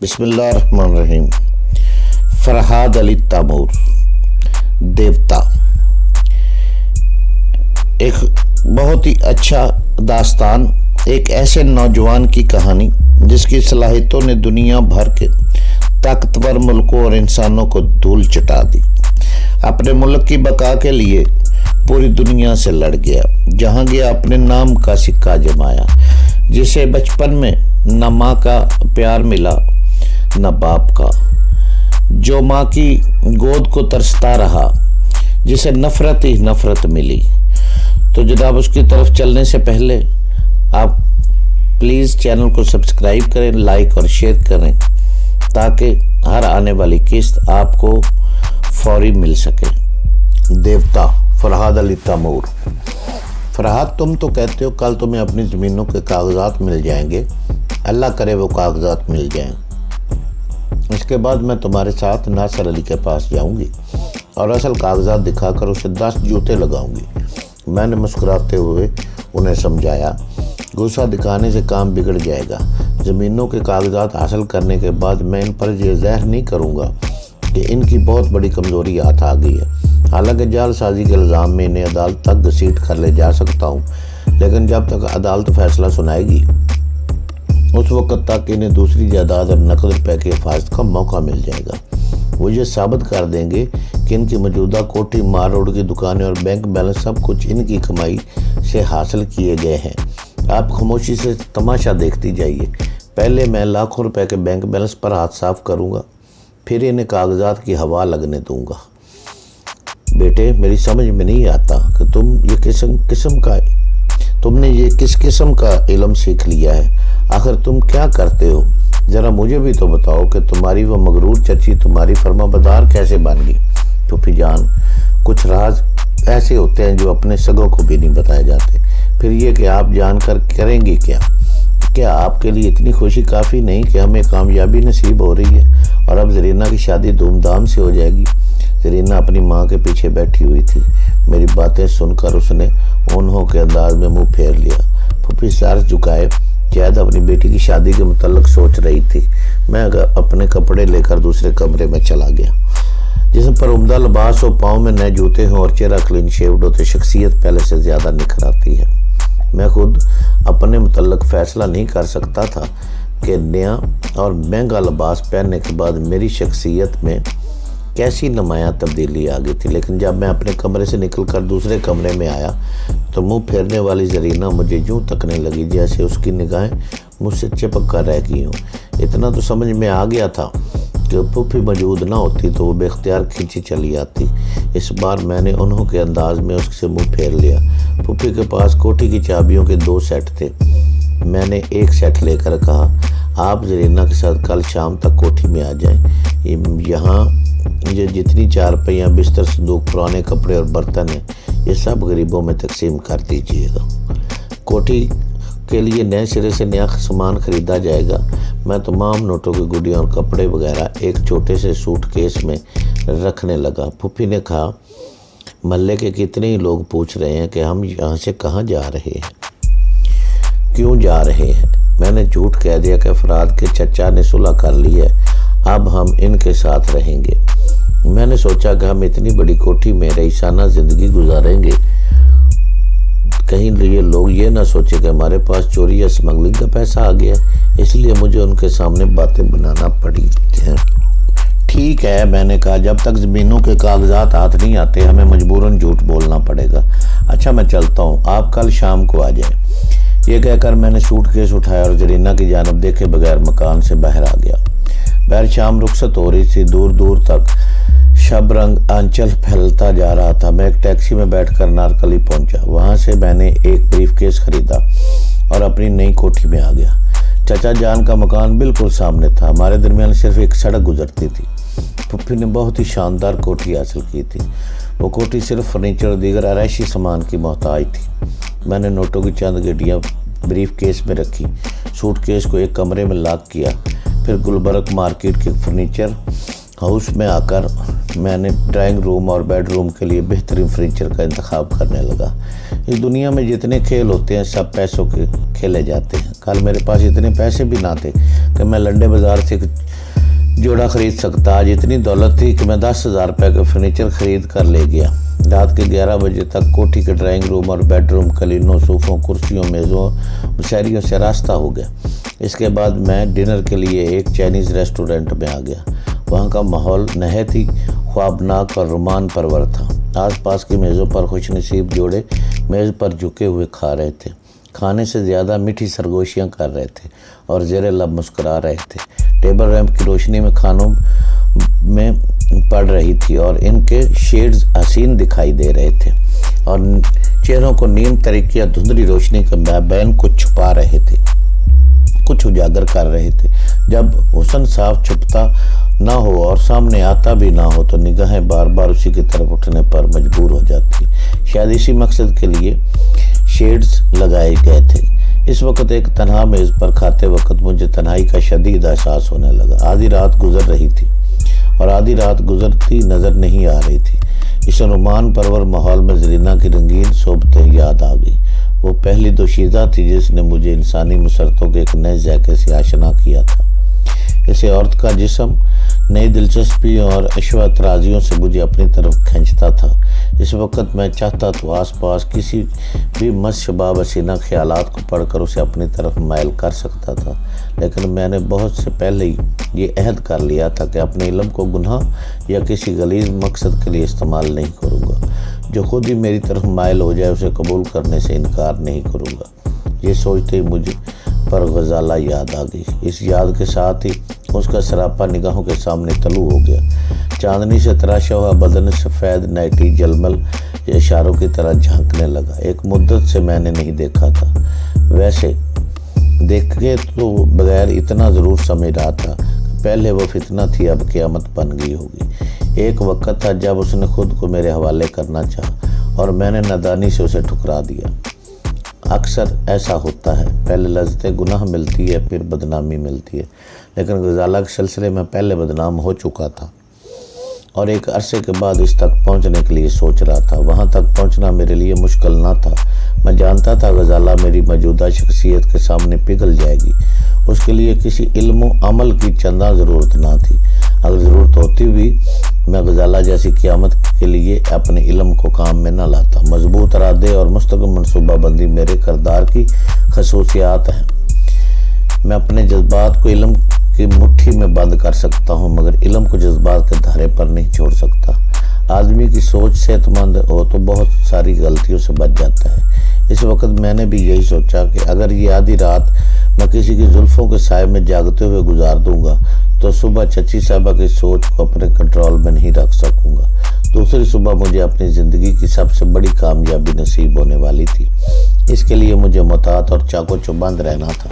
بسم اللہ الرحمن الرحیم۔ فرحاد علی تیمور، دیوتا، ایک بہت ہی اچھا داستان، ایک ایسے نوجوان کی کہانی جس کی صلاحیتوں نے دنیا بھر کے طاقتور ملکوں اور انسانوں کو دھول چٹا دی۔ اپنے ملک کی بقا کے لیے پوری دنیا سے لڑ گیا، جہاں گیا اپنے نام کا سکہ جمایا، جسے بچپن میں نہ ماں کا پیار ملا نہ باپ کا، جو ماں کی گود کو ترستا رہا، جسے نفرت ہی نفرت ملی۔ تو جناب، اس کی طرف چلنے سے پہلے آپ پلیز چینل کو سبسکرائب کریں، لائک اور شیئر کریں، تاکہ ہر آنے والی قسط آپ کو فوری مل سکے۔ دیوتا فرحاد علی تیمور۔ فرحاد، تم تو کہتے ہو کل تمہیں اپنی زمینوں کے کاغذات مل جائیں گے، اللہ کرے وہ کاغذات مل جائیں۔ اس کے بعد میں تمہارے ساتھ ناصر علی کے پاس جاؤں گی اور اصل کاغذات دکھا کر اسے 10 جوتے لگاؤں گی۔ میں نے مسکراتے ہوئے انہیں سمجھایا، غصہ دکھانے سے کام بگڑ جائے گا۔ زمینوں کے کاغذات حاصل کرنے کے بعد میں ان پر یہ ظاہر نہیں کروں گا کہ ان کی بہت بڑی کمزوری ہاتھ آ گئی ہے۔ حالانکہ جعل سازی کے الزام میں انہیں عدالت تک گھسیٹ کر لے جا سکتا ہوں، لیکن جب تک عدالت فیصلہ سنائے گی اس وقت تک انہیں دوسری جائیداد اور نقد روپے کی حفاظت کا موقع مل جائے گا۔ وہ یہ ثابت کر دیں گے کہ ان کی موجودہ کوٹھی، مار روڈ کی دکانیں اور بینک بیلنس سب کچھ ان کی کمائی سے حاصل کیے گئے ہیں۔ آپ خاموشی سے تماشا دیکھتی جائیے۔ پہلے میں لاکھوں روپے کے بینک بیلنس پر ہاتھ صاف کروں گا، پھر انہیں کاغذات کی ہوا لگنے دوں گا۔ بیٹے، میری سمجھ میں نہیں آتا کہ تم نے یہ کس قسم کا علم سیکھ لیا ہے۔ آخر تم کیا کرتے ہو؟ ذرا مجھے بھی تو بتاؤ کہ تمہاری وہ مغرور چچی تمہاری فرما بردار کیسے بن گئی؟ پھوپھی جان، کچھ راز ایسے ہوتے ہیں جو اپنے سگوں کو بھی نہیں بتائے جاتے۔ پھر یہ کہ آپ جان کر کریں گی کیا؟ کیا آپ کے لیے اتنی خوشی کافی نہیں کہ ہمیں کامیابی نصیب ہو رہی ہے اور اب زرینہ کی شادی دھوم دھام سے ہو جائے گی؟ زرینہ اپنی ماں کے پیچھے بیٹھی ہوئی تھی۔ میری باتیں سن کر اس نے اونہوں کے انداز میں منہ پھیر لیا۔ پھوپھی سر جھکائے شاید اپنی بیٹی کی شادی کے متعلق سوچ رہی تھی۔ میں اپنے کپڑے لے کر دوسرے کمرے میں چلا گیا۔ جسم پر عمدہ لباس ہو، پاؤں میں نئے جوتے ہوں اور چہرہ کلین شیوڈ ہو تو شخصیت پہلے سے زیادہ نکھر آتی ہے۔ میں خود اپنے متعلق فیصلہ نہیں کر سکتا تھا کہ نیا اور مہنگا لباس پہننے کے بعد میری شخصیت میں کیسی نمایاں تبدیلی آ گئی تھی، لیکن جب میں اپنے کمرے سے نکل کر دوسرے کمرے میں آیا تو منہ پھیرنے والی زرینہ مجھے یوں تکنے لگی جیسے اس کی نگاہیں مجھ سے چپک کر رہ گئی ہوں۔ اتنا تو سمجھ میں آ گیا تھا کہ پھوپھی موجود نہ ہوتی تو وہ بے اختیار کھینچی چلی آتی۔ اس بار میں نے انہوں کے انداز میں اس سے منہ پھیر لیا۔ پھوپھی کے پاس کوٹھی کی چابیوں کے 2 سیٹ تھے۔ میں نے ایک سیٹ لے کر کہا، آپ زرینہ کے ساتھ کل شام تک کوٹھی میں آ جائیں۔ یہاں یہ جتنی چارپائیاں، بستر، صندوق، پرانے کپڑے اور برتن ہیں، یہ سب غریبوں میں تقسیم کر دیجیے گا۔ کوٹھی کے لیے نئے سرے سے نیا سامان خریدا جائے گا۔ میں تمام نوٹوں کی گڈیاں اور کپڑے وغیرہ ایک چھوٹے سے سوٹ کیس میں رکھنے لگا۔ پھوپھی نے کہا، محلے کے کتنے ہی لوگ پوچھ رہے ہیں کہ ہم یہاں سے کہاں جا رہے ہیں، کیوں جا رہے ہیں۔ میں نے جھوٹ کہہ دیا کہ فرحاد کے چچا نے صلح کر لی ہے، اب ہم ان کے ساتھ رہیں گے۔ میں نے سوچا کہ ہم اتنی بڑی کوٹھی میں رئیسانہ زندگی گزاریں گے، کہیں یہ لوگ یہ نہ سوچے کہ ہمارے پاس چوری یا اسمگلنگ کا پیسہ آ گیا ہے، اس لیے مجھے ان کے سامنے باتیں بنانا پڑی ہیں۔ ٹھیک ہے، میں نے کہا، جب تک زمینوں کے کاغذات ہاتھ نہیں آتے ہمیں مجبوراً جھوٹ بولنا پڑے گا۔ اچھا، میں چلتا ہوں، آپ کل شام کو آ جائیں۔ یہ کہہ کر میں نے سوٹ کیس اٹھایا اور زرینہ کی جانب دیکھے بغیر مکان سے باہر آ گیا۔ بہر شام رخصت ہو رہی تھی، دور دور تک شب رنگ آنچل پھیلتا جا رہا تھا۔ میں ایک ٹیکسی میں بیٹھ کر نارکلی پہنچا۔ وہاں سے میں نے ایک بریف کیس خریدا اور اپنی نئی کوٹھی میں آ گیا۔ چچا جان کا مکان بالکل سامنے تھا، ہمارے درمیان صرف ایک سڑک گزرتی تھی۔ پھوپھی نے بہت ہی شاندار کوٹھی حاصل کی تھی۔ وہ کوٹھی صرف فرنیچر اور دیگر آرائشی سامان کی محتاج تھی۔ میں نے نوٹوں کی چند گڈیاں بریف کیس میں رکھی، سوٹ کیس کو ایک کمرے میں لاک کیا، پھر گلبرگ مارکیٹ کے فرنیچر ہاؤس میں آ کر میں نے ڈرائنگ روم اور بیڈ روم کے لیے بہترین فرنیچر کا انتخاب کرنے لگا۔ اس دنیا میں جتنے کھیل ہوتے ہیں سب پیسوں کے کھیلے جاتے ہیں۔ کل میرے پاس اتنے پیسے بھی نہ تھے کہ میں لنڈے بازار سے ایک جوڑا خرید سکتا۔ آج اتنی دولت تھی کہ میں 10,000 روپے کا فرنیچر خرید کر لے گیا۔ رات کے 11 بجے تک کوٹھی کے ڈرائنگ روم اور بیڈ روم قالینوں، صوفوں، کرسیوں، میزوں، مشاریوں سے راستہ ہو گیا۔ اس کے بعد میں ڈنر کے لیے ایک چائنیز ریسٹورنٹ میں آ گیا۔ وہاں کا ماحول نہایت ہی خوابناک اور رومان پرور تھا۔ آس پاس کی میزوں پر خوش نصیب جوڑے میز پر جھکے ہوئے کھا رہے تھے، کھانے سے زیادہ میٹھی سرگوشیاں کر رہے تھے اور زیر لب مسکرا رہے تھے۔ ٹیبل لیمپ کی روشنی میں کھانوں میں پڑ رہی تھی اور ان کے شیڈز حسین دکھائی دے رہے تھے اور چہروں کو نیم تاریکی یا دھندلی روشنی کے مابین کچھ چھپا رہے تھے، کچھ اجاگر کر رہے تھے۔ جب حسن صاف چھپتا نہ ہو اور سامنے آتا بھی نہ ہو تو نگاہیں بار بار اسی کی طرف اٹھنے پر مجبور ہو جاتی۔ شاید اسی مقصد کے لیے شیڈز لگائے گئے تھے۔ اس وقت ایک تنہا میز پر کھاتے وقت مجھے تنہائی کا شدید احساس ہونے لگا۔ آدھی رات گزر رہی تھی اور آدھی رات گزرتی نظر نہیں آ رہی تھی۔ اس رومان پرور ماحول میں زرینہ کی رنگین صحبتیں یاد آ گئی۔ وہ پہلی دوشیزہ تھی جس نے مجھے انسانی مسرتوں کے ایک نئے ذائقے سے آشنا کیا تھا۔ اسے عورت کا جسم نئی دلچسپیوں اور اشوا ترازیوں سے مجھے اپنی طرف کھینچتا تھا۔ اس وقت میں چاہتا تو آس پاس کسی بھی مست شباب حسینہ خیالات کو پڑھ کر اسے اپنی طرف مائل کر سکتا تھا، لیکن میں نے بہت سے پہلے ہی یہ عہد کر لیا تھا کہ اپنے علم کو گناہ یا کسی غلیظ مقصد کے لیے استعمال نہیں کروں گا۔ جو خود ہی میری طرف مائل ہو جائے اسے قبول کرنے سے انکار نہیں کروں گا۔ یہ سوچتے ہی مجھے پر غزالہ یاد آ گئی۔ اس یاد کے ساتھ ہی اس کا سراپا نگاہوں کے سامنے طلوع ہو گیا۔ چاندنی سے تراشا ہوا بدن سفید نائٹی جلمل اشاروں کی طرح جھانکنے لگا۔ ایک مدت سے میں نے نہیں دیکھا تھا، ویسے دیکھے تو بغیر اتنا ضرور سمجھ رہا تھا کہ پہلے وہ فتنہ تھی اب قیامت بن گئی ہوگی۔ ایک وقت تھا جب اس نے خود کو میرے حوالے کرنا چاہا اور میں نے نادانی سے اسے ٹھکرا دیا۔ اکثر ایسا ہوتا ہے، پہلے لذت گناہ ملتی ہے پھر بدنامی ملتی ہے، لیکن غزالہ کے سلسلے میں پہلے بدنام ہو چکا تھا اور ایک عرصے کے بعد اس تک پہنچنے کے لیے سوچ رہا تھا۔ وہاں تک پہنچنا میرے لیے مشکل نہ تھا۔ میں جانتا تھا غزالہ میری موجودہ شخصیت کے سامنے پگھل جائے گی۔ اس کے لیے کسی علم و عمل کی چندہ ضرورت نہ تھی۔ اگر ضرورت ہوتی بھی میں غزالہ جیسی قیامت کے لیے اپنے علم کو کام میں نہ لاتا۔ مضبوط ارادے اور مستقل منصوبہ بندی میرے کردار کی خصوصیات ہیں۔ میں اپنے جذبات کو علم کی مٹھی میں بند کر سکتا ہوں مگر علم کو جذبات کے دھارے پر نہیں چھوڑ سکتا۔ آدمی کی سوچ صحت مند ہو تو بہت ساری غلطیوں سے بچ جاتا ہے۔ اس وقت میں نے بھی یہی سوچا کہ اگر یہ آدھی رات میں کسی کی زلفوں کے سائے میں جاگتے ہوئے گزار دوں گا تو صبح چچی صاحبہ کی سوچ کو اپنے کنٹرول میں نہیں رکھ سکوں گا۔ دوسری صبح مجھے اپنی زندگی کی سب سے بڑی کامیابی نصیب ہونے والی تھی۔ اس کے لیے مجھے محتاط اور چاق و چوبند رہنا تھا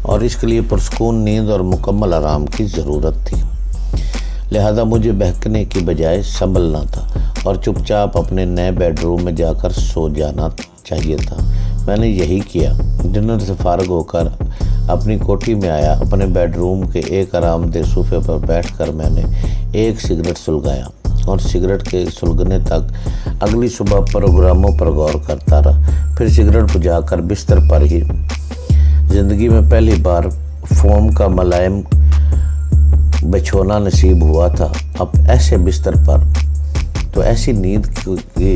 اور اس کے لیے پرسکون نیند اور مکمل آرام کی ضرورت تھی۔ لہذا مجھے بہکنے کی بجائے سنبھلنا تھا اور چپ چاپ اپنے نئے بیڈ روم میں جا کر سو جانا چاہیے تھا۔ میں نے یہی کیا۔ ڈنر سے فارغ ہو کر اپنی کوٹھی میں آیا۔ اپنے بیڈ روم کے ایک آرام دہ صوفے پر بیٹھ کر میں نے ایک سگریٹ سلگایا اور سگریٹ کے سلگنے تک اگلی صبح پروگراموں پر غور کرتا رہا۔ پھر سگریٹ بجھا کر بستر پر ہی زندگی میں پہلی بار فوم کا ملائم بچھونا نصیب ہوا تھا۔ اب ایسے بستر پر تو ایسی نیند کی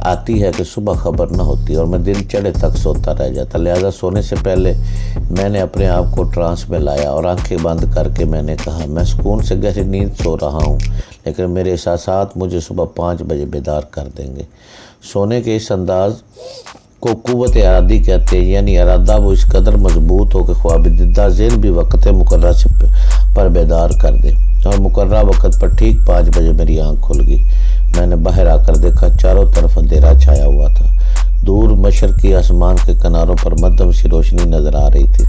آتی ہے کہ صبح خبر نہ ہوتی اور میں دن چڑھے تک سوتا رہ جاتا۔ لہذا سونے سے پہلے میں نے اپنے آپ کو ٹرانس میں لایا اور آنکھیں بند کر کے میں نے کہا میں سکون سے گہری نیند سو رہا ہوں، لیکن میرے احساسات مجھے صبح 5 بجے بیدار کر دیں گے۔ سونے کے اس انداز کو قوت ارادی کہتے ہیں، یعنی ارادہ وہ اس قدر مضبوط ہو کہ خواب دیدہ ذہن بھی وقت مقررہ پر بیدار کر دے۔ اور مقررہ وقت پر ٹھیک 5 بجے میری آنکھ کھل گئی۔ میں نے باہر آ کر دیکھا چاروں طرف اندھیرا چھایا ہوا تھا۔ دور مشرقی آسمان کے کناروں پر مدھم سی روشنی نظر آ رہی تھی۔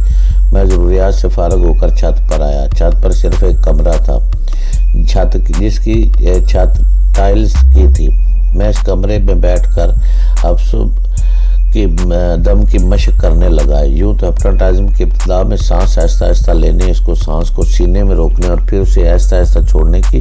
میں ضروریات سے فارغ ہو کر چھت پر آیا۔ چھت پر صرف ایک کمرہ تھا جس کی چھت ٹائلز کی تھی۔ میں اس کمرے میں بیٹھ کر اب صبح کی دم کی مشق کرنے لگا۔ یوں تو ہپنوٹائزم کی ابتدا میں سانس آہستہ آہستہ لینے، اس کو سانس کو سینے میں روکنے اور پھر اسے آہستہ آہستہ چھوڑنے کی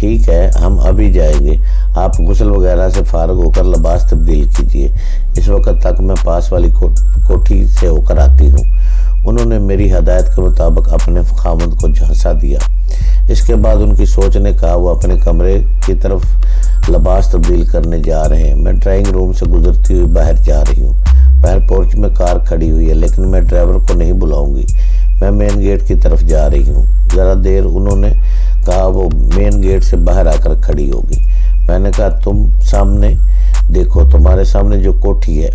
ٹھیک ہے ہم ابھی جائیں گے، آپ غسل وغیرہ سے فارغ ہو کر لباس تبدیل کیجیے، اس وقت تک میں پاس والی کوٹھی سے ہو کر آتی ہوں۔ انہوں نے میری ہدایت کے مطابق اپنے خامند کو جھانسا دیا۔ اس کے بعد ان کی سوچ نے کہا وہ اپنے کمرے کی طرف لباس تبدیل کرنے جا رہے ہیں۔ میں ڈرائنگ روم سے گزرتی ہوئی باہر جا رہی ہوں۔ باہر پورچ میں کار کھڑی ہوئی ہے، لیکن میں ڈرائیور کو نہیں بلاؤں گی، میں مین گیٹ کی طرف جا رہی ہوں۔ ذرا دیر انہوں نے کہا وہ مین گیٹ سے باہر آ کر کھڑی ہوگی۔ میں نے کہا تم سامنے دیکھو، تمہارے سامنے جو کوٹھی ہے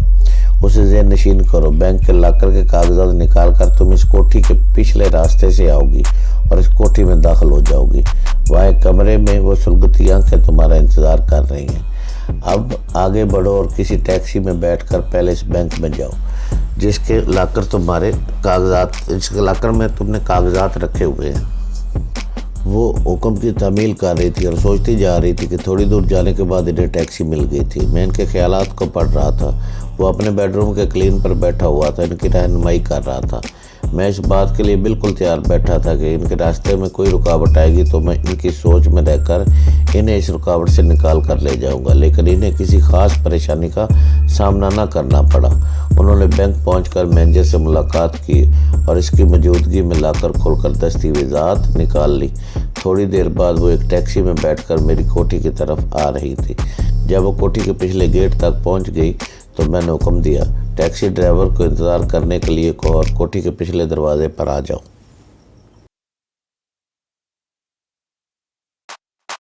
اسے ذہن نشین کرو، بینک کے لاکر کے کاغذات نکال کر تم اس کوٹھی کے پچھلے راستے سے آؤ گی اور اس کوٹھی میں داخل ہو جاؤ گی۔ وہاں ایک کمرے میں وہ سلگتی آنکھیں تمہارا انتظار کر رہی ہیں۔ اب آگے بڑھو اور کسی ٹیکسی میں بیٹھ کر پہلے اس بینک میں جاؤ جس کے لاکر میں تم نے کاغذات رکھے ہوئے ہیں۔ وہ حکم کی تعمیل کر رہی تھی اور سوچتی جا رہی تھی کہ تھوڑی دور جانے کے بعد انہیں ٹیکسی مل گئی تھی۔ میں ان کے خیالات کو پڑھ رہا تھا۔ وہ اپنے بیڈ روم کے کلین پر بیٹھا ہوا تھا، ان کی رہنمائی کر رہا تھا۔ میں اس بات کے لیے بالکل تیار بیٹھا تھا کہ ان کے راستے میں کوئی رکاوٹ آئے گی تو میں ان کی سوچ میں رہ کر انہیں اس رکاوٹ سے نکال کر لے جاؤں گا، لیکن انہیں کسی خاص پریشانی کا سامنا نہ کرنا پڑا۔ انہوں نے بینک پہنچ کر مینیجر سے ملاقات کی اور اس کی موجودگی میں لاکر کھول کر دستاویزات نکال لی۔ تھوڑی دیر بعد وہ ایک ٹیکسی میں بیٹھ کر میری کوٹھی کی طرف آ رہی تھی۔ جب وہ کوٹھی کے پچھلے گیٹ تک پہنچ گئی تو میں نے حکم دیا، ٹیکسی ڈرائیور کو انتظار کرنے کے لیے کہو اور کوٹھی کے پچھلے دروازے پر آ جاؤ۔